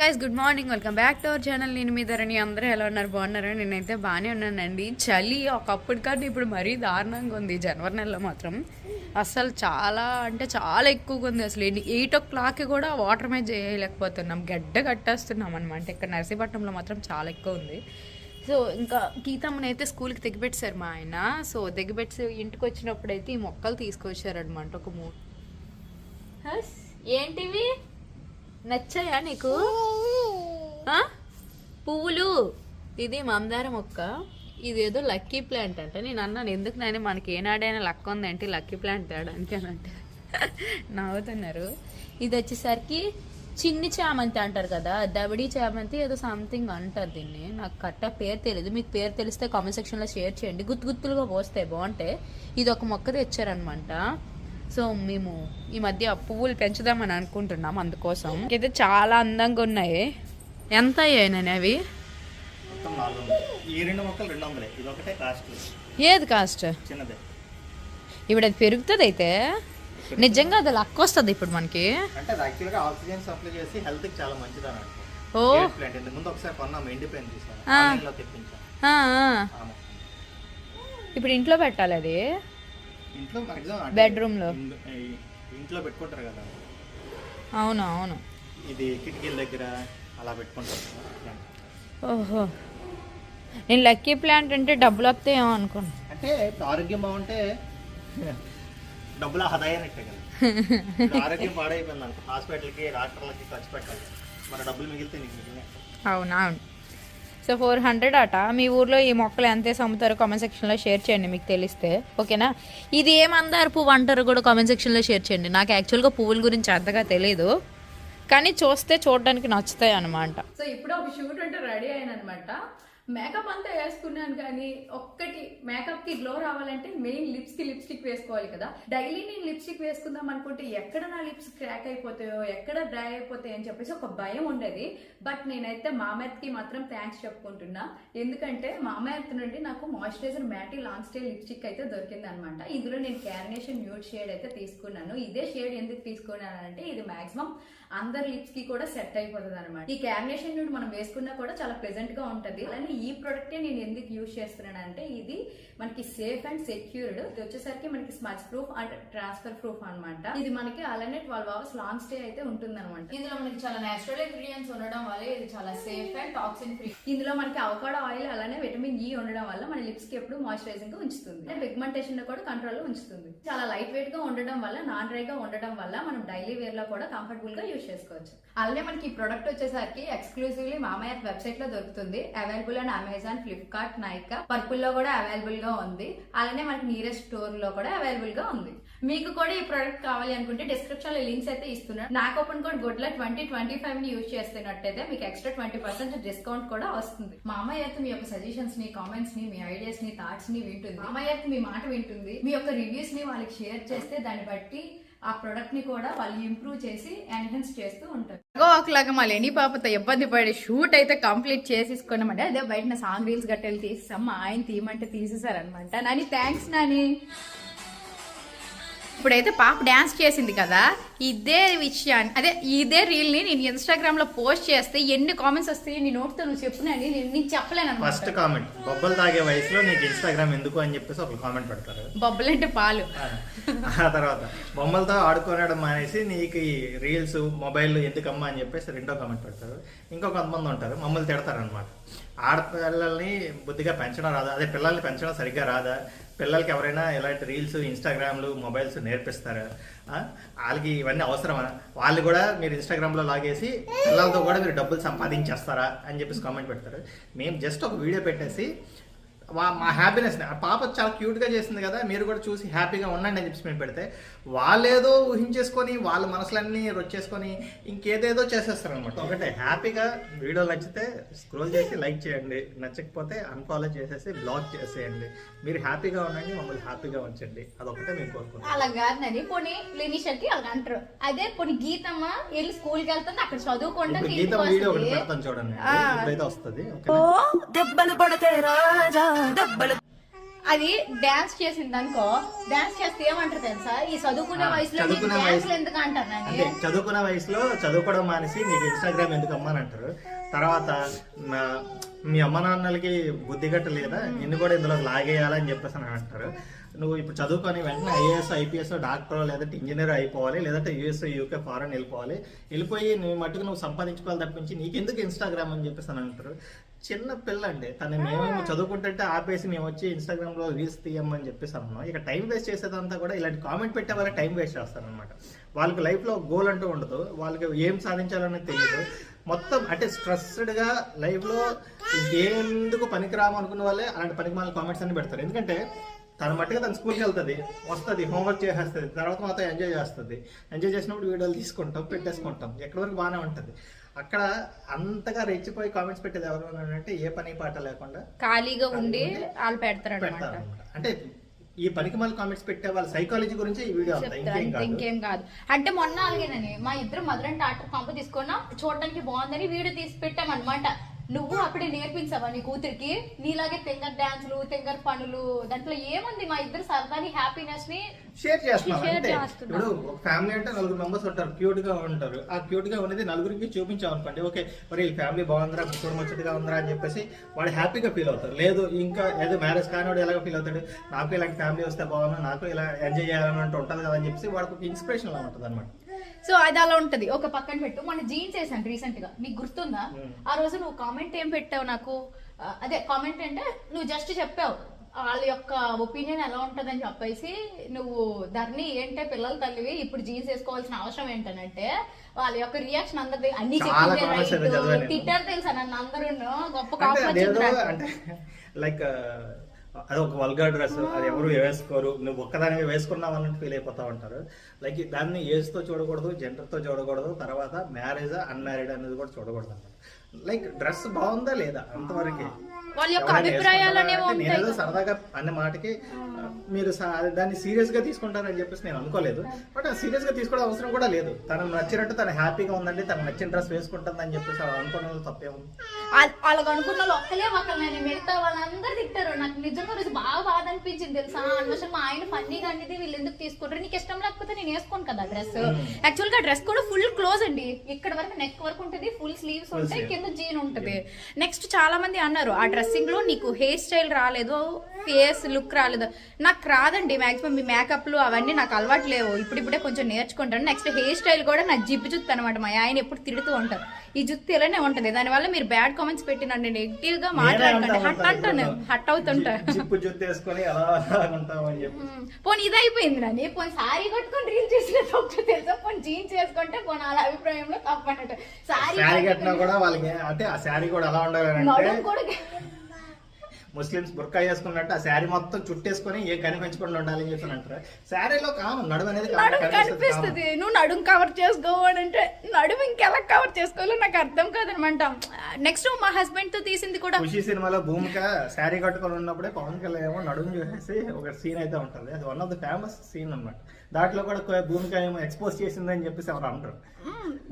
Guys good morning, welcome back to our channel. నేను మీ ధరణి. అందరూ ఎలా ఉన్నారు? బాగున్నారా? నేనైతే బాగానే ఉన్నానండి. చలి ఒకప్పటి కానీ ఇప్పుడు మరీ దారుణంగా ఉంది. జనవరి నెలలో మాత్రం అసలు చాలా అంటే చాలా ఎక్కువగా ఉంది. అసలు 8 o'clock కూడా వాటర్ మీద చేయలేకపోతున్నాం, గడ్డ కట్టేస్తున్నాం అనమాట. ఇక్కడ నర్సీపట్నంలో మాత్రం చాలా ఎక్కువ ఉంది. సో ఇంకా గీతమ్మని అయితే స్కూల్కి తెగిపెట్టారు మా ఆయన. సో తెగిపెట్టి ఇంటికి వచ్చినప్పుడు అయితే ఈ మొక్కలు తీసుకొచ్చారనమాట. ఒక 3 ఏంటివి నచ్చాయా నీకు? పువ్వులు. ఇది మందార మొక్క. ఇదేదో లక్కీ ప్లాంట్ అంట. నేను అన్నాను ఎందుకు నాయన మనకి ఏనాడైనా లక్క ఉందంటే లక్కీ ప్లాంట్ తేడానికి అని అంటే నవ్వుతున్నారు. ఇది వచ్చేసరికి చిన్ని చామంతి అంటారు కదా, దబడి చామంతి ఏదో సంథింగ్ అంటారు దీన్ని. నాకు కరెక్ట్గా పేరు తెలియదు. మీకు పేరు తెలిస్తే కామెంట్ సెక్షన్లో షేర్ చేయండి. గుత్తులుగా పోస్తాయి, బాగుంటాయి. ఇది ఒక మొక్క తెచ్చారనమాట. సో మేము ఈ మధ్య పువ్వులు పెంచుదామని అనుకుంటున్నాం. అందుకోసం అయితే చాలా అందంగా ఉన్నాయి. ఎంత అయ్యాయి అవి? ఏది కాస్ట్? ఇప్పుడు అది పెరుగుతుంది అయితే నిజంగా అది లక్క వస్తుంది ఇప్పుడు మనకి. ఇప్పుడు ఇంట్లో పెట్టాలి అది, బెడ్రూమ్ లో ఇంట్లో పెట్టుకుంటారు కదా. అవును అవును, ఇది కిటికీల దగ్గర అలా పెట్టుకుంటారు. ఓహో, నేను లక్కీ ప్లాంట్ అంటే డబ్బులు వస్తాయేమో అనుకున్నా. అంటే ఆరోగ్యం బాగుంటే డబ్బులు ఆదాయానట్టే కదా. ఆరోగ్యం పాడైపోయింది అనుకో, హాస్పిటల్కి డాక్టర్లకి ఖర్చు పెట్టాలి, మన డబ్బులు మిగిలితే నీకు మిగిలిన. అవునవును. సో 400 అట. మీ ఊర్లో ఈ మొక్కలు ఎంత అమ్ముతారో కామెంట్ సెక్షన్లో షేర్ చేయండి మీకు తెలిస్తే, ఓకేనా? ఇది ఏమందారు పువ్వు అంటారు కూడా కామెంట్ సెక్షన్లో షేర్ చేయండి. నాకు యాక్చువల్గా పువ్వుల గురించి అంతగా తెలీదు, కానీ చూడడానికి నచ్చుతాయి అనమాట. సో ఇప్పుడు ఒక షూట్ అంటే రెడీ అయిన అనమాట. మేకప్ అంతా వేసుకున్నాను, కానీ ఒక్కటి మేకప్ కి గ్లో రావాలంటే మెయిన్ లిప్స్ కి లిప్స్టిక్ వేసుకోవాలి కదా. డైలీ నేను లిప్స్టిక్ వేసుకుందాం అనుకుంటే ఎక్కడ నా లిప్స్ క్రాక్ అయిపోతాయో, ఎక్కడ డ్రై అయిపోతాయో అని చెప్పేసి ఒక భయం ఉండేది. బట్ నేనైతే మామయ్య కి మాత్రం థ్యాంక్స్ చెప్పుకుంటున్నా. ఎందుకంటే మామయ్య నుండి నాకు మాయిశ్చరైజర్ మ్యాటీ లాంగ్ స్టే లిప్స్టిక్ అయితే దొరికింది అనమాట. ఇందులో నేను క్యారినేషన్ న్యూడ్ షేడ్ అయితే తీసుకున్నాను. ఇదే షేడ్ ఎందుకు తీసుకున్నానంటే ఇది మాక్సిమం అందరి లిప్స్ కి కూడా సెట్ అయిపోతుంది అనమాట. ఈ క్యారినేషన్ న్యూడ్ మనం వేసుకున్నా కూడా చాలా ప్లెజెంట్ గా ఉంటది. అలానే ఈ ప్రొడక్టే నేను ఎందుకు యూజ్ చేస్తున్నాను అంటే ఇది మనకి సేఫ్ అండ్ సెక్యూర్డ్. ఇది వచ్చేసరికి మనకి smudge proof and transfer proof అనమాట. ఇది మనకి అలానే 12 hours లాంగ్ స్టే అయితే ఉంటుంది అనమాట. ఇందులో మనకి చాలా నేచురల్ ఇంగ్రీడియంట్స్ ఉండడం వల్ల ఇది చాలా సేఫ్ అండ్ టాక్సిన్ ఫ్రీ. ఇందులో మనకి అవకాడో ఆయిల్ అలానే విటమిన్ ఈ ఉండడం వల్ల మన లిప్స్ కి ఎప్పుడు మాయిశ్చరైజింగ్ గా ఉంచుతుంది. పిగ్మెంటేషన్ లో కూడా కంట్రోల్ లో ఉంచుతుంది. చాలా లైట్ వెయిట్ గా ఉండడం వల్ల, నాన్ డ్రై గా ఉండడం వల్ల మనం డైలీ వేర్ లో కూడా కంఫర్టబుల్ గా యూజ్ చేసుకోవచ్చు. అలానే మనకి ఈ ప్రొడక్ట్ వచ్చేసరికి ఎక్స్క్లూజివ్లీ మామయ్య వెబ్సైట్ లో దొరుకుతుంది. Available and Amazon, Flipkart, Nykaa, purple లో కూడా అవైలబుల్ గా ఉంది. అలానే మనకి నియరెస్ట్ స్టోర్ లో కూడా అవైలబుల్ గా ఉంది. మీకు కూడా ఈ ప్రొడక్ట్ కావాలి అనుకుంటే డిస్క్రిప్షన్ లో లింక్స్ అయితే ఇస్తున్నాను. నా కూపన్ కోడ్ గుడ్ల 2025 ని యూజ్ చేస్తున్నట్టయితే మీకు ఎక్స్ట్రా 20% డిస్కౌంట్ కూడా వస్తుంది. మా అమ్మాయి అయితే మీ యొక్క సజెషన్స్ ని, కామెంట్స్ ని, మీ ఐడియాస్ ని, థాట్స్ ని వింటుంది. మా అమ్మాయి అయితే మీ మాట వింటుంది. మీ యొక్క రివ్యూస్ ని వాళ్ళకి షేర్ చేస్తే దాన్ని బట్టి ఆ ప్రొడక్ట్ ని కూడా వాళ్ళు ఇంప్రూవ్ చేసి ఎన్హాన్స్ చేస్తూ ఉంటారు. ఒకలాగా మా లేని పాపతో ఇబ్బంది పడి షూట్ అయితే కంప్లీట్ చేసేసుకున్నామంటే అదే బయట సాంగ్ రీల్స్ గట్టెలు తీసేసాం. మా ఆయన తీయమంటే తీసేసారనమాట. నాని థ్యాంక్స్ నాని. ఇప్పుడైతే పాప డాన్స్ చేసింది కదా, ఇదే విషయాన్ని ఇదే రీల్ ని నేను ఇన్స్టాగ్రామ్ లో పోస్ట్ చేస్తే ఎన్ని కామెంట్స్ వస్తాయి నీ నోట్తో నువ్వు చెప్పునని నేను చెప్పలేను. ఫస్ట్ కామెంట్, బొబ్బలు తాగే వయసులో నీకు ఇన్స్టాగ్రామ్ ఎందుకు అని చెప్పేసి ఒక కామెంట్ పెడతారు. బొబ్బలు అంటే పాలు. ఆ తర్వాత బొమ్మలతో ఆడుకోవడం మానేసి నీకు ఈ రీల్స్ మొబైల్ ఎందుకమ్మా అని చెప్పేసి రెండో కామెంట్ పెడతారు. ఇంకో కొంతమంది ఉంటారు మమ్మల్ని తిడతారు అనమాట. ఆడపిల్లల్ని బుద్ధిగా పెంచడం రాదా, అదే పిల్లల్ని పెంచడం సరిగ్గా రాదా, పిల్లలకి ఎవరైనా ఇలాంటి రీల్స్, ఇన్స్టాగ్రామ్లు, మొబైల్స్ నేర్పిస్తారా, వాళ్ళకి ఇవన్నీ అవసరమా, వాళ్ళు కూడా మీరు ఇన్స్టాగ్రామ్లో లాగేసి పిల్లలతో కూడా మీరు డబ్బులు సంపాదించేస్తారా అని చెప్పేసి కామెంట్ పెడతారు. మేము జస్ట్ ఒక వీడియో పెట్టేసి మా హ్యాపీనెస్, పాప చాలా క్యూట్గా చేసింది కదా, మీరు కూడా చూసి హ్యాపీగా ఉండండి అని చెప్పేసి మేము పెడితే వాళ్ళేదో ఊహించేసుకొని వాళ్ళ మనసులన్నీ రొచ్చేసుకొని ఇంకేదేదో చేసేస్తారు అనమాట. ఒకటే హ్యాపీగా వీడియో నచ్చితే స్క్రోల్ చేసి లైక్ చేయండి, నచ్చకపోతే అన్ఫాలో చేసేసి బ్లాక్ చేసేయండి. మీరు హ్యాపీగా ఉండండి, మమ్మల్ని హ్యాపీగా ఉంచండి, అదొకటే మేము కోరుకుంటాం. అలా కాదని పోనీ లేనిషకి అలా అంటారు. అదే పోనీ గీతమ్మ వెళ్ళి స్కూల్కి వెళ్తుంది, అక్కడ చదువుకుంటా. గీతమ్మ వీడియో ఒకటి పెడతాను చూడండి, ఇప్పుడైతే వస్తుంది. అది డాన్స్ చేసింది అనుకో, డాన్స్ చేస్తే ఏమంటారు తెలుసా, ఈ చదువుకునే వయసులో చదువుకునే డాన్స్లు ఎందుకు అంటారు అంటే చదువుకునే వయసులో చదువుకోవడం మానేసి నీకు ఇన్స్టాగ్రామ్ ఎందుకు అమ్మని అంటారు. తర్వాత మీ అమ్మ నాన్నలకి బుద్ధి గట్ట లేదా, నిన్ను కూడా ఇందులో లాగేయాలని చెప్పేసి అని అంటారు. నువ్వు ఇప్పుడు చదువుకొని వెంటనే ఐఏఎస్ ఐపీఎస్ డాక్టర్ లేదంటే ఇంజనీర్ అయిపోవాలి, లేదంటే యూఎస్ యూకే ఫారెన్ వెళ్ళిపోయి నువ్వు మట్టుకు నువ్వు సంపాదించుకోవాలి తప్పించి నీకెందుకు ఇన్స్టాగ్రామ్ అని చెప్పేసి అని అంటారు. చిన్న పిల్ల అండి తను, మేము చదువుకుంటుంటే ఆపేసి మేము వచ్చి ఇన్స్టాగ్రామ్ లో రీల్స్ తీయమని చెప్పేసి అన్నాం. ఇక టైం వేస్ట్ చేసేదంతా కూడా ఇలాంటి కామెంట్ పెట్టే వాళ్ళకి టైం వేస్ట్ చేస్తారనమాట. వాళ్ళకి లైఫ్ లో గోల్ అంటూ ఉండదు, వాళ్ళకి ఏం సాధించాలనేది తెలియదు. మొత్తం అంటే స్ట్రెస్డ్ గా లైఫ్ లో ఇంకెందుకు పనికిరాము అనుకున్న వాళ్ళే అలాంటి పనికిమాల కామెంట్స్ అన్ని పెడతారు. ఎందుకంటే తన మట్టుగా తన స్కూల్కి వెళ్తుంది, వస్తుంది, హోంవర్క్ చేసేస్తుంది, తర్వాత మాత్రం ఎంజాయ్ చేస్తుంది. ఎంజాయ్ చేసినప్పుడు వీడియోలు తీసుకుంటాం, పెట్టేసుకుంటాం, ఎక్కడి వరకు బాగానే ఉంటుంది. అక్కడ అంతగా రెచ్చిపోయి కామెంట్స్ పెట్టేది ఎవరు అంటే ఏ పని పాట లేకుండా ఖాళీగా ఉండి వాళ్ళు పెడతారు. అంటే ఈ పనికిమాల కామెంట్స్ పెట్టే వాళ్ళ సైకాలజీ గురించి ఈ వీడియో అంతా, ఇంకేం కాదు. అంటే మొన్న అలాగేనని మా ఇద్దరు మదర్ అండ్ డాటర్ పంప తీసుకున్నా, చూడడానికి బాగుందని వీడియో తీసి పెట్టామన్నమాట. నువ్వు అప్పుడే నేర్పించావా నీ కూతురికి నీలాగే తెంగర్ డాన్సులు, తెంగర్ పనులు, దాంట్లో ఏముంది, మా ఇద్దరు సరదాని హ్యాపీనెస్ ని షేర్ చేస్తున్నాం. అంటే ఇప్పుడు ఒక ఫ్యామిలీ అంటే 4 మెంబర్స్ ఉంటారు, క్యూట్ గా ఉంటారు. ఆ క్యూట్ గా ఉన్నది నలుగురికి చూపించాం అనుకోండి, ఓకే మరి ఈ ఫ్యామిలీ బాగుందిరా, కుటుంబం ముచ్చటగా ఉందిరా అని చెప్పేసి వాడు హ్యాపీగా ఫీల్ అవుతారు. లేదు ఇంకా ఏదో మ్యారేజ్ కానివాడు ఎలాగో ఫీల్ అవుతాడు, నాకు ఇలాంటి ఫ్యామిలీ వస్తే బాగున్నా, నాకు ఇలా ఎంజాయ్ చేయాలని ఉంటుంది కదా అని చెప్పేసి వాడికి ఒక ఇన్స్పిరేషన్ లా ఉంటుంది అనమాట. సో అది అలా ఉంటది. ఒక పక్కన పెట్టు, మన జీన్స్ వేసాను రీసెంట్ గా, నీకు గుర్తుందా? ఆ రోజు నువ్వు కామెంట్ ఏం పెట్టావు నాకు, అదే కామెంట్ అంటే నువ్వు జస్ట్ చెప్పావు వాళ్ళ యొక్క ఒపీనియన్ ఎలా ఉంటదని చెప్పేసి, నువ్వు ధర్ని ఏంటే పిల్లల తల్లివి ఇప్పుడు జీన్స్ వేసుకోవాల్సిన అవసరం ఏంటనంటే వాళ్ళ యొక్క రియాక్షన్ అందరిది అన్ని తిట్టారు తెలుసా నన్ను అందరూ, గొప్ప అంటే లైక్ అది ఒక వల్గర్ డ్రెస్, అది ఎవరు వేసుకోరు, నువ్వు ఒక్కదానిగా వేసుకున్నావు అన్నట్టు ఫీల్ అయిపోతా ఉంటారు. లైక్ దాన్ని ఏజ్ తో చూడకూడదు, జెండర్ తో చూడకూడదు, తర్వాత మ్యారేజ్ అన్మ్యారీడ్ అనేది కూడా చూడకూడదు అన్నమాట. లైక్ డ్రెస్ బాగుందా లేదా అంతవరకే, వాళ్ళ యొక్క అభిప్రాయాలు నేనేదో సరదాగా అన్న మాటకి మీరు దాన్ని సీరియస్ గా తీసుకుంటారని చెప్పేసి నేను అనుకోలేదు. బట్ సీరియస్ గా తీసుకోవడం అవసరం కూడా లేదు. తనకు నచ్చినట్టు తను హ్యాపీగా ఉందండి, తనకు నచ్చిన డ్రెస్ వేసుకుంటుంది అని చెప్పేసి అనుకోవడం తప్పేముంది. వాళ్ళకి అనుకున్న వాళ్ళు ఒక్కలే ఒకళ్ళని, మిగతా వాళ్ళందరూ తిట్టారు. నాకు నిజంగా రోజు బాగా బాధ అనిపించింది తెలుసా. అనవసరం మా ఆయన ఫన్నీగా అనేది వీళ్ళు ఎందుకు తీసుకుంటారు, నీకు ఇష్టం లేకపోతే నేను వేసుకోను కదా డ్రెస్. యాక్చువల్ గా డ్రెస్ కూడా ఫుల్ క్లోజ్ అండి, ఇక్కడ వరకు నెక్ వరకు ఉంటుంది, ఫుల్ స్లీవ్స్ ఉంటాయి, కింద జీన్ ఉంటుంది. నెక్స్ట్ చాలా మంది అన్నారు ఆ డ్రెస్సింగ్ లో నీకు హెయిర్ స్టైల్ రాలేదు, ఫేస్ లుక్ రాలేదు. నాకు రాదండి, మాక్సిమం మీ మేకప్లు అవన్నీ నాకు అలవాటు లేవు, ఇప్పుడిప్పుడే కొంచెం నేర్చుకుంటాను. నెక్స్ట్ హెయిర్ స్టైల్ కూడా నా జిప్పు జుత్తు అనమాట. మా ఆయన ఎప్పుడు తిడుతూ ఉంటారు ఈ జుత్తు ఇలానే ఉంటది, దానివల్ల మీరు బ్యాడ్ కామెంట్స్ పెట్టినండి, నెగిటివ్ గా మాట్లాడకండి, హట్ అంటాను, హట్ అవుతుంటా. పోనీ ఇది అయిపోయింది నన్ను, పోనీ సారీ కట్టుకొని రీల్ చేసిన తప్పు తెలుసా, పోనీ జీన్స్ చేసుకుంటే పోనీ వాళ్ళ అభిప్రాయంలో తప్పు అన్నట్టు. సారీ కట్టినా కూడా వాళ్ళకి అంటే ఆ సారీ కూడా ఎలా ఉండాలంటే కూడా ముస్లిమ్స్ బుర్కా వేసుకున్నట్టు ఆ శారీ మొత్తం చుట్టేసుకొని ఏ కనిపించకుండా ఉండాలని చెప్పి అంటారు. శారీలో కామన్ నడుము అనేది కనిపిస్తుంది, నువ్వు నడుము కవర్ చేసుకోవాలంటే నడుము ఇంకెలా కవర్ చేసుకోవాలో నాకు అర్థం కాదనమాట. నెక్స్ట్ మా హస్బెండ్ తో తీసింది కూడా ఖుషి సినిమాలో భూమిక శారీ కట్టుకొని ఉన్నప్పుడే పవన్ కళ్యాణ్ ఏమో నడుము చూసేసి ఒక సీన్ అయితే ఉంటుంది, అది one of the famous scene అన్నమాట. దాంట్లో కూడా భూమిక ఏమో ఎక్స్పోజ్ చేసిందని చెప్పేసి ఎవరు అంటారు.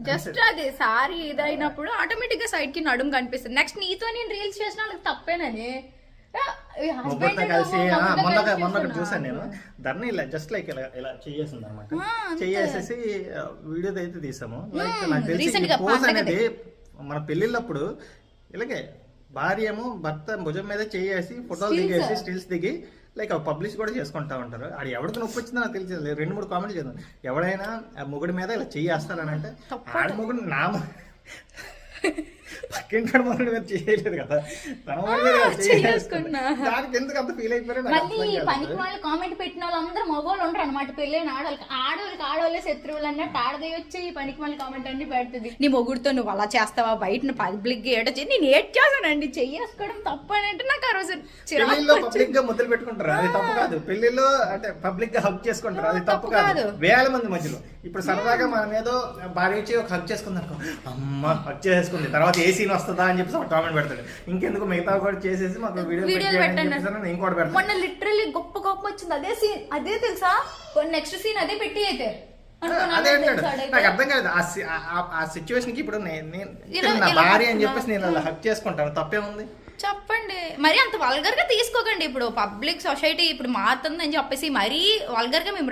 జస్ట్ అది సారీ ఇదైనప్పుడు ఆటోమేటిక్ గా సైడ్ కి నడుము కనిపిస్తుంది. నెక్స్ట్ నీతో నేను రీల్స్ చేసిన వాళ్ళకి తప్పేనని కలిసి మొన్న చూసాను నేను, దాన్ని ఇలా జస్ట్ లైక్ ఇలా చేసింది అనమాట. చేసేసి వీడియో అయితే తీసాము. లైక్ నాకు తెలిసి పోజ్ అనేది మన పెళ్లిళ్ళప్పుడు ఇలాగే భార్య ఏమో భర్త భుజం మీద చేసి ఫోటోలు దిగేసి స్టిల్స్ దిగి లైక్ పబ్లిష్ కూడా చేసుకుంటా ఉంటారు. అది ఎవరికి నొప్పి వచ్చిందో నాకు తెలియదు. 2-3 కామెంట్లు చేద్దాం, ఎవడైనా మొగుడి మీద ఇలా చేస్తారని అంటే ఆడ మొగుడు నా పక్కింటాడు మొగుడి మీద చేయలేదు కదా, దానికి ఎందుకు అంత ఫీల్ అయిపోయారు. మళ్ళీ పనికి వాళ్ళు కామెంట్ పెట్టిన వాళ్ళందరూ మగవాళ్ళు ఉంటారు అనమాట, పెళ్ళైన ఆడవాళ్ళకి ఆడవాళ్ళే శత్రువులు అన్నట్టు ఆడదే వచ్చి ఈ పనికి మళ్ళీ కామెంట్ అన్ని పెడుతుంది. నీ మొగుడితో నువ్వు అలా చేస్తావా, బయట పబ్లిక్ గా ఏటో నేను ఏడ్ చేశానండి, చెయ్యేసుకోవడం తప్పు అని అంటే నాకు ఆ రోజు పెళ్లిలో పబ్లిక్ గా ముద్దులు పెట్టుకుంటారు, అది తప్పు కాదు. పెళ్లిలో అంటే పబ్లిక్ గా హక్ చేసుకుంటారు, అది తప్పు కాదు. వేల మంది మధ్యలో ఇప్పుడు సరదాగా మనం ఏదో భార్య వచ్చి ఒక హక్ చేసుకుంది అనుకో, అమ్మ హక్ చేసుకుంది, తర్వాత ఏ సీన్ వస్తుందా అని చెప్పేసి ఒక కామెంట్ పెడతాడు. ఇంకెందుకు మిగతా కూడా చేసేసి మాకు వీడియో పెట్టండి ఇంకోటి పెడతాను. మొన్న లిటరల్లీ గొప్ప గొప్ప వచ్చింది అదే సీన్, అదే తెలుసా, నెక్స్ట్ సీన్ అదే పెట్టి అయితే అదే అంటాడు. నాకు అర్థం కాలేదు ఆ సిచ్యువేషన్ కి. ఇప్పుడు నేను నా భార్య అని చెప్పేసి నేను అలా హక్ చేసుకుంటాను, తప్పేముంది? చెప్పండి. మరి అంత వల్గర్ గా తీసుకోకండి. ఇప్పుడు పబ్లిక్ సొసైటీ ఇప్పుడు మారుతుందని చెప్పేసి మరీ వల్గర్ గా మేము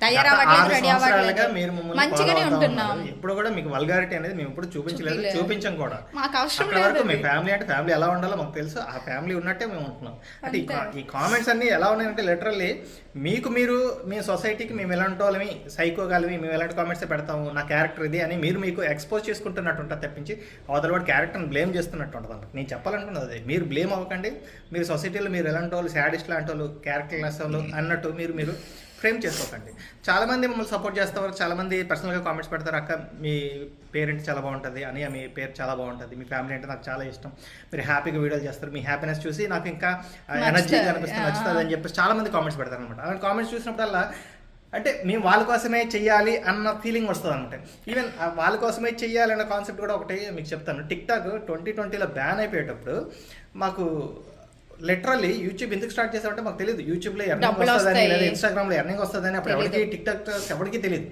తయారవ్వట్లేదు, రెడీ అవ్వట్లేదు, మంచిగానే ఉంటున్నాం. ఇప్పుడు కూడా మీకు వల్గారిటీ అనేది మేము ఇప్పుడు చూపించలేదు, చూపించాం కూడా. మాకు అవసరం అక్కడ వరకు లేదు. మీ ఫ్యామిలీ అంటే ఫ్యామిలీ ఎలా ఉండాలో మాకు తెలుసు, ఆ ఫ్యామిలీ ఉన్నట్టే మేము ఉంటున్నాం. అంటే ఈ కామెంట్స్ అన్ని ఎలా ఉన్నాయంటే లిటరల్లీ మీకు మీరు మీ సొసైటీకి మేము ఎలాంటి వాళ్ళమి, సైకోగలమి, మేము ఎలాంటి కామెంట్స్ పెడతాము, నా క్యారెక్టర్ ఇది అని మీరు మీకు ఎక్స్పోజ్ చేసుకుంటున్నట్టు ఉంటుంది తప్పించి అవతల వాడి క్యారెక్టర్ని బ్లేమ్ చేస్తున్నట్టు ఉంటుంది అన్నమాట. నేను చెప్పాలనుకున్నది అదే, మీరు బ్లేమ్ అవ్వకండి. మీరు సొసైటీలో మీరు ఎలాంటి వాళ్ళు, శాడిస్ట్ లాంటి వాళ్ళు, క్యారెక్టర్ లెస్ వాళ్ళు అన్నట్టు మీరు ఫ్రేమ్ చేసుకోకండి. చాలామంది మమ్మల్ని సపోర్ట్ చేస్తారు, చాలామంది పర్సనల్గా కామెంట్స్ పెడతారు, అక్క మీ పేరెంట్ చాలా బాగుంటుంది అని, మీ పేరు చాలా బాగుంటుంది, మీ ఫ్యామిలీ అంటే నాకు చాలా ఇష్టం, మీరు హ్యాపీగా వీడియోలు చేస్తారు, మీ హ్యాపీనెస్ చూసి నాకు ఇంకా ఎనర్జీ అనిపిస్తుంది, నచ్చుతుంది అని చెప్పేసి చాలామంది కామెంట్స్ పెడతారు అనమాట. అలాంటి కామెంట్స్ చూసినప్పుడల్లా అంటే మేము వాళ్ళ కోసమే చెయ్యాలి అన్న ఫీలింగ్ వస్తుంది అనమాట. ఈవెన్ వాళ్ళ కోసమే చెయ్యాలి అన్న కాన్సెప్ట్ కూడా ఒకటి మీకు చెప్తాను. టిక్టాక్ 2020లో బ్యాన్ అయిపోయేటప్పుడు మాకు లిటరల్లీ యూట్యూబ్ ఎందుకు స్టార్ట్ చేసామంటే మాకు తెలియదు యూట్యూబ్లో ఎర్నింగ్ వస్తుందని, లేదా ఇన్స్టాగ్రామ్లో ఎర్నింగ్ వస్తుందని అప్పుడు ఎవరికి టిక్టాక్ ఎవరికి తెలియదు.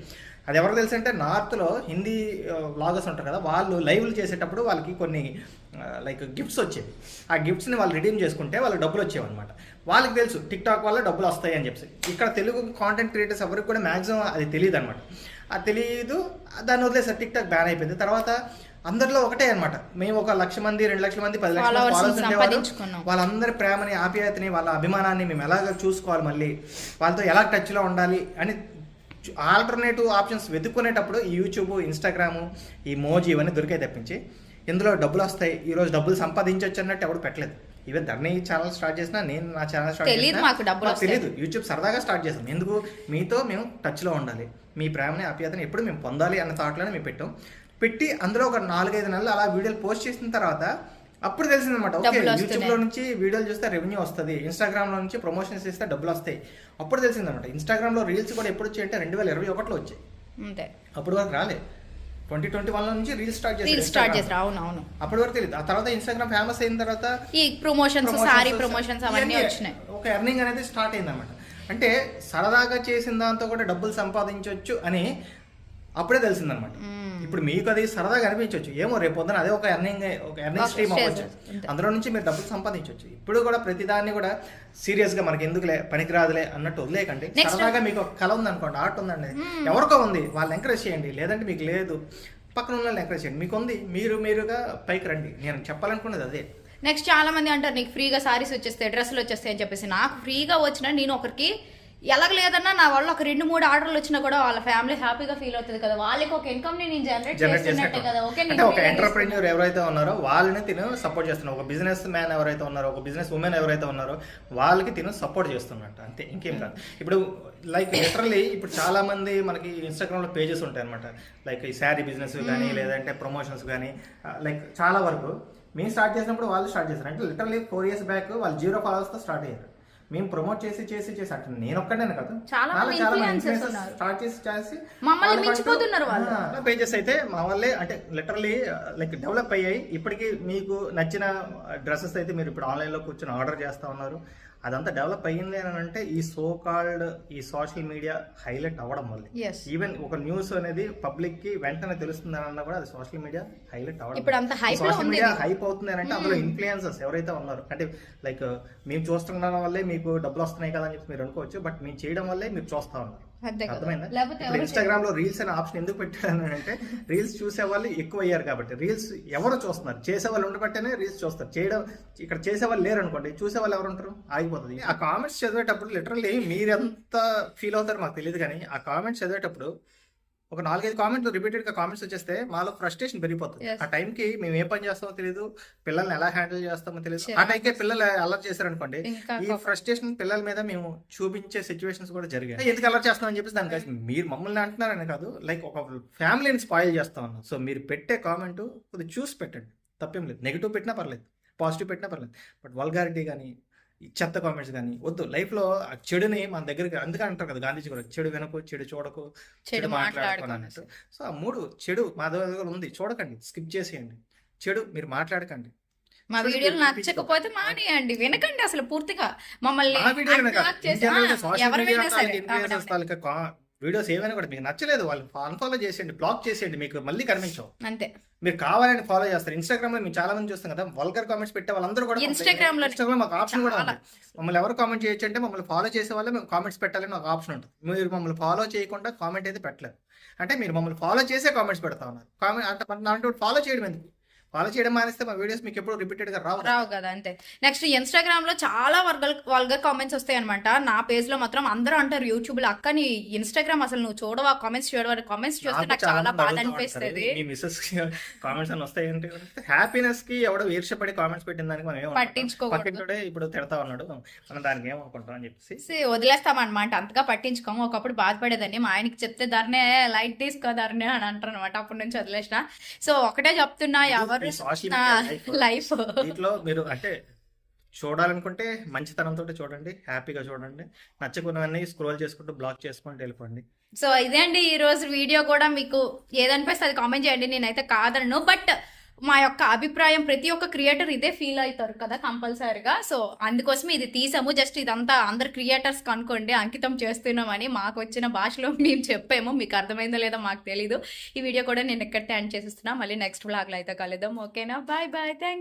అది ఎవరికి తెలుసు అంటే నార్త్లో హిందీ వ్లాగర్స్ ఉంటారు కదా, వాళ్ళు లైవ్లు చేసేటప్పుడు వాళ్ళకి కొన్ని లైక్ గిఫ్ట్స్ వచ్చేవి. ఆ గిఫ్ట్స్ని వాళ్ళు రిడీమ్ చేసుకుంటే వాళ్ళకి డబ్బులు వచ్చేవి అనమాట. వాళ్ళకి తెలుసు టిక్టాక్ వల్ల డబ్బులు వస్తాయి అని చెప్పి. ఇక్కడ తెలుగు కాంటెంట్ క్రియేటర్స్ ఎవరికి కూడా మ్యాక్సిమం అది తెలియదు అనమాట. అది తెలియదు, దాన్ని వదిలేసారు. టిక్టాక్ బ్యాన్ అయిపోయింది. తర్వాత అందరిలో ఒకటే అనమాట, మేము 1 లక్ష మంది, 2 లక్షల మంది, 10 లక్షల మంది ఫాలోవర్స్ ఉండేవారు. వాళ్ళందరి ప్రేమని, ఆప్యాయతని, వాళ్ళ అభిమానాన్ని మేము ఎలాగ చూసుకోవాలి, మళ్ళీ వాళ్ళతో ఎలా టచ్లో ఉండాలి అని ఆల్టర్నేటివ్ ఆప్షన్స్ వెతుక్కునేటప్పుడు ఈ యూట్యూబ్, ఇన్స్టాగ్రాము, ఈ మోజీ ఇవన్నీ దొరికాయి తప్పించి ఇందులో డబ్బులు వస్తాయి, ఈరోజు డబ్బులు సంపాదించవచ్చు అన్నట్టు ఎవరు పెట్టలేదు. ఈవెన్ ధర్ని ఛానల్ స్టార్ట్ చేసినా, నేను నా ఛానల్ స్టార్ట్ చేసినా తెలియదు. యూట్యూబ్ సరదాగా స్టార్ట్ చేసాం. ఎందుకు, మీతో మేము టచ్లో ఉండాలి, మీ ప్రేమని, ఆప్యాయతని ఎప్పుడు మేము పొందాలి అన్న థాట్లోనే మేము పెట్టి అందులో ఒక 4-5 నెలలు అలా వీడియోలు పోస్ట్ చేసిన తర్వాత అప్పుడు తెలిసిందనమాట, ఓకే యూట్యూబ్లో నుంచి వీడియోలు చూస్తే రెవెన్యూ వస్తుంది, ఇన్స్టాగ్రామ్లో నుంచి ప్రమోషన్స్ ఇస్తే డబ్బులు వస్తాయి. అప్పుడు తెలిసిందనమాట. ఇన్స్టాగ్రామ్లో రీల్స్ కూడా ఎప్పుడు వచ్చాయి అంటే 2021లో వచ్చాయి, అప్పుడు వరకు రాలే. 2021 నుంచి రీల్స్ స్టార్ట్ చేశారు. అవునవును, అప్పటి వరకు తెలియదు. ఆ తర్వాత ఇన్స్టాగ్రామ్ ఫేమస్ అయిన తర్వాత ఈ ప్రమోషన్స్, సారీ ప్రమోషన్స్ అవన్నీ వచ్చినాయి. ఒక ఎర్నింగ్ అనేది స్టార్ట్ అయింది అనమాట. అంటే సరదాగా చేసిన దాంతో కూడా డబ్బులు సంపాదించవచ్చు అని అప్పుడే తెలిసిందనమాట. ఇప్పుడు మీకు అది సరదాగా అనిపించవచ్చు, ఏమో రేపు పొద్దున అదే ఒక ఎర్నింగ్ స్ట్రీమ్ అవ్వచ్చు, అందులో నుంచి మీరు డబ్బులు సంపాదించవచ్చు. ఇప్పుడు కూడా ప్రతిదాన్ని కూడా సీరియస్ గా మనకి ఎందుకులే, పనికిరాదులే అన్నట్టు వదిలేకండి. సరదాగా మీకు ఒక కళ ఉంది అనుకోండి, ఆర్ట్ ఉందండి, ఎవరికో ఉంది, వాళ్ళని ఎంకరేజ్ చేయండి. లేదంటే మీకు లేదు, పక్కన ఉన్న వాళ్ళని ఎంకరేజ్ చేయండి. మీకు ఉంది, మీరుగా పైకి రండి. నేను చెప్పాలనుకున్నది అదే. నెక్స్ట్ చాలా మంది అంటారు నీకు ఫ్రీగా సారీస్ వచ్చేస్తాయి, డ్రెస్సులు వచ్చేస్తాయి అని చెప్పేసి. నాకు ఫ్రీగా వచ్చినా నేను ఒకరికి ఎలాగ లేదన్నా నా వల్ల ఒక 2-3 ఆర్డర్లు వచ్చినా కూడా వాళ్ళ ఫ్యామిలీ హ్యాపీగా ఫీల్ అవుతుంది కదా, వాళ్ళకి ఒక ఇన్కమ్ ని నేను జనరేట్ చేస్తున్నట్టే కదా. అంటే ఒక ఎంటర్ప్రెన్యూర్ ఎవరైతే ఉన్నారో వాళ్ళని తిను సపోర్ట్ చేస్తున్నారు, ఒక బిజినెస్ మ్యాన్ ఎవరైతే ఉన్నారో, ఒక బిజినెస్ ఉమెన్ ఎవరైతే ఉన్నారో వాళ్ళకి తిను సపోర్ట్ చేస్తున్నట్టు, అంతే, ఇంకేం కాదు. ఇప్పుడు లైక్ లిటరల్లీ ఇప్పుడు చాలా మంది మనకి ఇన్స్టాగ్రామ్లో పేజెస్ ఉంటాయి అనమాట, లైక్ ఈ శారీ బిజినెస్ కానీ, లేదంటే ప్రమోషన్స్ కానీ, లైక్ చాలా వరకు మేము స్టార్ట్ చేసినప్పుడు వాళ్ళు స్టార్ట్ చేశారు. అంటే లిటరల్లీ 4 years బ్యాక్ వాళ్ళు 0 followers తో స్టార్ట్ అయ్యారు. మేము ప్రమోట్ చేసి అంటే నేను ఒక్కడే కాదు, చాలా స్టార్ట్ చేసి పేజెస్ అయితే మా వాళ్ళే అంటే లిటరల్లీ లైక్ డెవలప్ అయ్యాయి. ఇప్పటికీ మీకు నచ్చిన డ్రెస్సెస్ అయితే మీరు ఇప్పుడు ఆన్లైన్లో కూర్చొని ఆర్డర్ చేస్తూ ఉన్నారు. అదంతా డెవలప్ అయ్యింది అని అంటే ఈ సోకాల్డ్ ఈ సోషల్ మీడియా హైలైట్ అవ్వడం వల్ల. ఈవెన్ ఒక న్యూస్ అనేది పబ్లిక్ కి వెంటనే తెలుస్తుంది అన్న కూడా అది సోషల్ మీడియా హైలైట్ అవ్వడం. సోషల్ మీడియా హైప్ అవుతుంది అని అంటే అందులో ఇన్ఫ్లుయెన్సర్స్ ఎవరైతే ఉన్నారో, అంటే లైక్ మేము చూస్తున్న వల్లే మీకు డబ్బులు వస్తున్నాయి కదా అని చెప్పి మీరు అనుకోవచ్చు, బట్ మేము చేయడం వల్లే మీరు చూస్తా ఉన్నారు. అర్థమైందా? ఇప్పుడు ఇన్స్టాగ్రామ్ లో రీల్స్ అనే ఆప్షన్ ఎందుకు పెట్టాను అంటే రీల్స్ చూసే వాళ్ళు ఎక్కువ అయ్యారు కాబట్టి. రీల్స్ ఎవరు చూస్తున్నారు, చేసే వాళ్ళు ఉండబట్టేనే రీల్స్ చూస్తారు. చేయడం ఇక్కడ చేసే వాళ్ళు లేరు అనుకోండి, చూసే వాళ్ళు ఎవరు ఉంటారు, ఆగిపోతుంది. ఆ కామెంట్స్ చదివేటప్పుడు లిటరల్లీ మీరెంత ఫీల్ అవుతారో మాకు తెలియదు, కానీ ఆ కామెంట్స్ చదివేటప్పుడు ఒక 4-5 కామెంట్లు రిపీటెడ్ గా కామెంట్స్ వచ్చేస్తే మాలో ఫ్రస్ట్రేషన్ పెరిగిపోతుంది. ఆ టైంకి మేము ఏ పని చేస్తామో తెలియదు, పిల్లల్ని ఎలా హ్యాండిల్ చేస్తామో తెలియదు. ఆ టైంకే పిల్లలు అలర్ట్ చేశారనుకోండి, ఈ ఫ్రస్ట్రేషన్ పిల్లల మీద మేము చూపించే సిచ్యువేషన్స్ కూడా జరిగాయి. ఎందుకు అలర్ట్ చేస్తామని చెప్పేసి దానికోసం మీరు మమ్మల్ని అంటున్నారని కాదు, లైక్ ఒక ఫ్యామిలీని స్పాయిల్ చేస్తా ఉన్నాం. సో మీరు పెట్టే కామెంట్ కొద్దిగా చూసి పెట్టండి, తప్పేం లేదు. నెగిటివ్ పెట్టినా పర్లేదు, పాజిటివ్ పెట్టినా పర్లేదు, బట్ వల్గారిటీ కానీ చెత్త కామెంట్స్ కానీ వద్దు. లైఫ్లో ఆ చెడుని మన దగ్గరికి, అందుకే అంటారు కదా గాంధీజీ కూడా, చెడు వినకు, చెడు చూడకు, చెడు మాట్లాడుకోను అన్నట్టు. సో ఆ 3 చెడు మా దగ్గర ఉంది, చూడకండి, స్కిప్ చేసేయండి. చెడు మీరు మాట్లాడకండి. మా వీడియోలు నచ్చకపోతే మానేయండి, వినకండి అసలు పూర్తిగా. మమ్మల్ని వీడియోస్ ఏమైనా కూడా మీకు నచ్చలేదు వాళ్ళు అన్ఫాలో చేసేయండి, బ్లాక్ చేసేయండి, మీకు మళ్ళీ కనిపించవు. అంతే. మీరు కావాలని ఫాలో చేస్తారు. ఇన్స్టాగ్రామ్ లో మేము చాలా మంది చూస్తాం కదా, వల్గర్ కామెంట్స్ పెట్టే వాళ్ళందరూ కూడా ఇన్స్టాగ్రామ్ లో మాకు ఆప్షన్ కూడా ఉంది. మమ్మల్ని ఎవరు కామెంట్ చేయొచ్చు అంటే మమ్మల్ని ఫాలో చేసే వాళ్ళే మేము కామెంట్స్ పెట్టాలని ఒక ఆప్షన్ ఉంటుంది. మీరు మమ్మల్ని ఫాలో చేయకుండా కామెంట్ అయితే పెట్టలేదు అంటే మీరు మమ్మల్ని ఫాలో చేసే కామెంట్స్ పెడతా ఉన్నారు. కామెంట్ అంటే ఫాలో చేయడం ఎందుకు? ఫాలో చేయడం మానేస్తే మా వీడియోస్ మీకు ఎప్పుడు రిపీటెడ్ గా రావు కదా. అంతే. నెక్స్ట్ ఇన్స్టాగ్రామ్ లో చాలా వల్గర్ కామెంట్స్ వస్తాయి అనమాట. నా పేజ్ లో మాత్రం అందరూ అంటారు యూట్యూబ్ లో, అక్క నీ ఇన్స్టాగ్రామ్ అసలు నువ్వు చూడవా, కామెంట్స్ చూడవా, కామెంట్స్ చూస్తే నాకు చాలా బాధ అనిపిస్తుంది. మీ మిస్సెస్ కామెంట్స్ అని వస్తాయి అంటే హ్యాపీనెస్ కి ఎవడో ఈర్ష్యపడి కామెంట్స్ పెట్టిన దానికి మనం పట్టించుకోడే ఇప్పుడు తిడతా ఉన్నాడు, మనం దానికి ఏమనుకుంటాం అని చెప్పేసి వదిలేస్తాం అనమాట. అంతగా పట్టించుకోము. ఒకప్పుడు బాధపడేదాన్ని, మా ఆయనకి చెప్తే ధరనే లైట్ తీసుకో ధరనే అని అంటారు అనమాట. అప్పటి నుంచి వదిలేసిన. సో ఒకటే చెప్తున్నా, ఎవరు లైఫ్ దీంట్లో మీరు అంటే చూడాలనుకుంటే మంచితనంతో చూడండి, హ్యాపీగా చూడండి, నచ్చకున్నవన్నీ స్క్రోల్ చేసుకుంటూ బ్లాక్ చేసుకుంటూ వెళ్ళిపోండి. సో ఇదే అండి ఈ రోజు వీడియో కూడా. మీకు ఏదనిపిస్తే అది కామెంట్ చేయండి, నేనైతే కాదను. బట్ మా యొక్క అభిప్రాయం, ప్రతి ఒక్క క్రియేటర్ ఇదే ఫీల్ అవుతారు కదా కంపల్సరీగా. సో అందుకోసం ఇది తీసాము. జస్ట్ ఇదంతా అందరు క్రియేటర్స్ కనుకోండి అంకితం చేస్తున్నామని మాకు వచ్చిన భాషలో మేము చెప్పాము. మీకు అర్థమైందో లేదో మాకు తెలీదు. ఈ వీడియో కూడా నేను ఎక్కడితే ఎండ్ చేసేస్తున్నా. మళ్ళీ నెక్స్ట్ వ్లాగ్లో అయితే కలుద్దాం. ఓకేనా? Bye bye. Thank you.